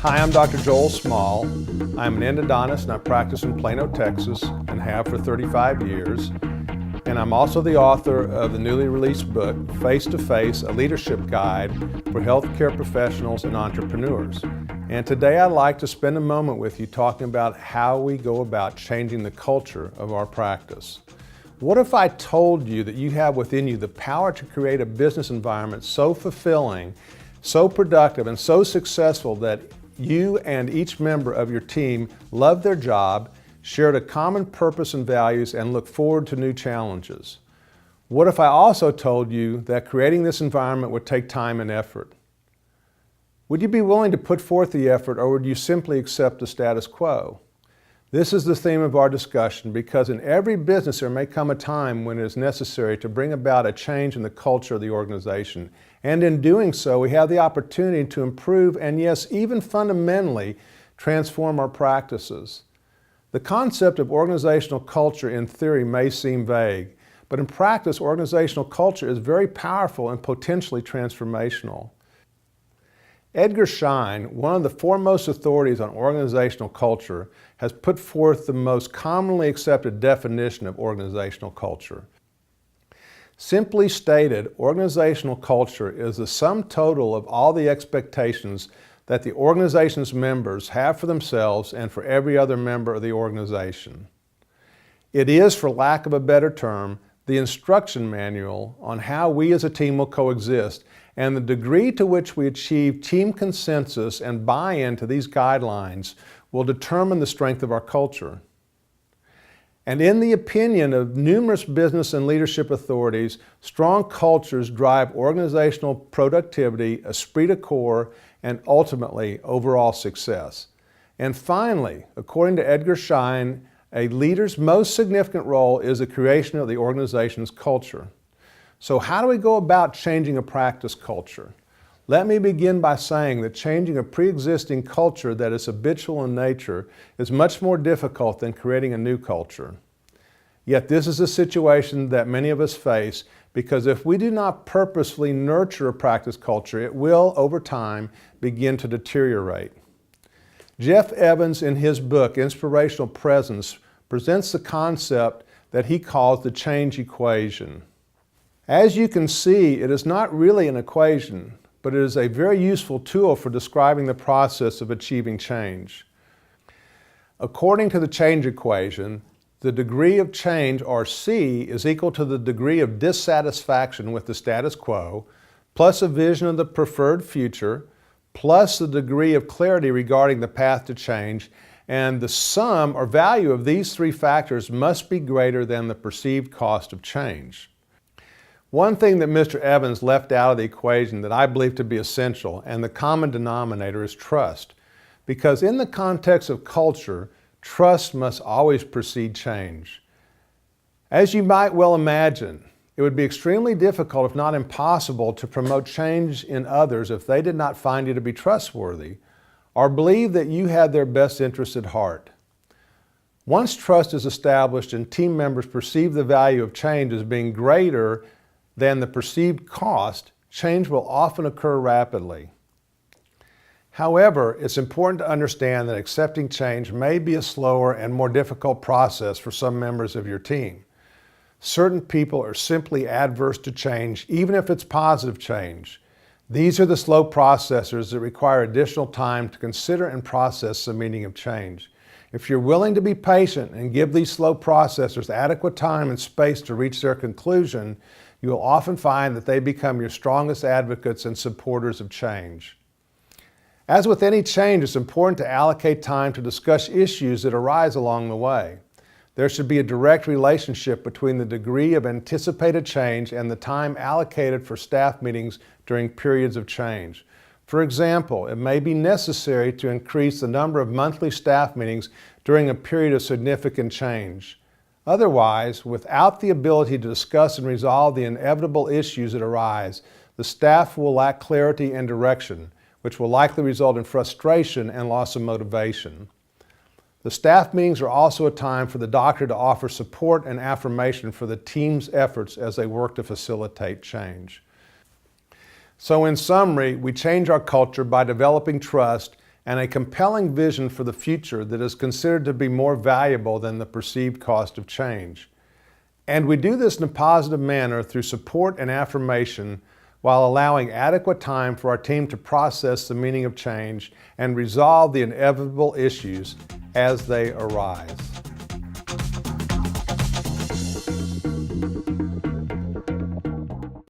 Hi, I'm Dr. Joel Small. I'm an endodontist and I practice in Plano, Texas and have for 35 years. And I'm also the author of the newly released book, Face to Face, a leadership guide for healthcare professionals and entrepreneurs. And today I'd like to spend a moment with you talking about how we go about changing the culture of our practice. What if I told you that you have within you the power to create a business environment so fulfilling, so productive, and so successful that you and each member of your team love their job, shared a common purpose and values, and look forward to new challenges? What if I also told you that creating this environment would take time and effort? Would you be willing to put forth the effort, or would you simply accept the status quo? This is the theme of our discussion because in every business there may come a time when it is necessary to bring about a change in the culture of the organization. And in doing so, we have the opportunity to improve and yes, even fundamentally transform our practices. The concept of organizational culture in theory may seem vague, but in practice, organizational culture is very powerful and potentially transformational. Edgar Schein, one of the foremost authorities on organizational culture, has put forth the most commonly accepted definition of organizational culture. Simply stated, organizational culture is the sum total of all the expectations that the organization's members have for themselves and for every other member of the organization. It is, for lack of a better term, the instruction manual on how we as a team will coexist, and the degree to which we achieve team consensus and buy-in to these guidelines will determine the strength of our culture. And in the opinion of numerous business and leadership authorities, strong cultures drive organizational productivity, esprit de corps, and ultimately overall success. And finally, according to Edgar Schein, a leader's most significant role is the creation of the organization's culture. So how do we go about changing a practice culture? Let me begin by saying that changing a pre-existing culture that is habitual in nature is much more difficult than creating a new culture. Yet this is a situation that many of us face because if we do not purposefully nurture a practice culture, it will, over time, begin to deteriorate. Jeff Evans, in his book, Inspirational Presence, presents the concept that he calls the change equation. As you can see, it is not really an equation, but it is a very useful tool for describing the process of achieving change. According to the change equation, the degree of change, or C, is equal to the degree of dissatisfaction with the status quo, plus a vision of the preferred future, plus the degree of clarity regarding the path to change, and the sum or value of these three factors must be greater than the perceived cost of change. One thing that Mr. Evans left out of the equation that I believe to be essential, and the common denominator, is trust. Because in the context of culture, trust must always precede change. As you might well imagine, it would be extremely difficult, if not impossible, to promote change in others if they did not find you to be trustworthy or believe that you had their best interests at heart. Once trust is established and team members perceive the value of change as being greater than the perceived cost, change will often occur rapidly. However, it's important to understand that accepting change may be a slower and more difficult process for some members of your team. Certain people are simply adverse to change, even if it's positive change. These are the slow processors that require additional time to consider and process the meaning of change. If you're willing to be patient and give these slow processors adequate time and space to reach their conclusion, you will often find that they become your strongest advocates and supporters of change. As with any change, it's important to allocate time to discuss issues that arise along the way. There should be a direct relationship between the degree of anticipated change and the time allocated for staff meetings during periods of change. For example, it may be necessary to increase the number of monthly staff meetings during a period of significant change. Otherwise, without the ability to discuss and resolve the inevitable issues that arise, the staff will lack clarity and direction, which will likely result in frustration and loss of motivation. The staff meetings are also a time for the doctor to offer support and affirmation for the team's efforts as they work to facilitate change. So in summary, we change our culture by developing trust and a compelling vision for the future that is considered to be more valuable than the perceived cost of change. And we do this in a positive manner through support and affirmation while allowing adequate time for our team to process the meaning of change and resolve the inevitable issues as they arise.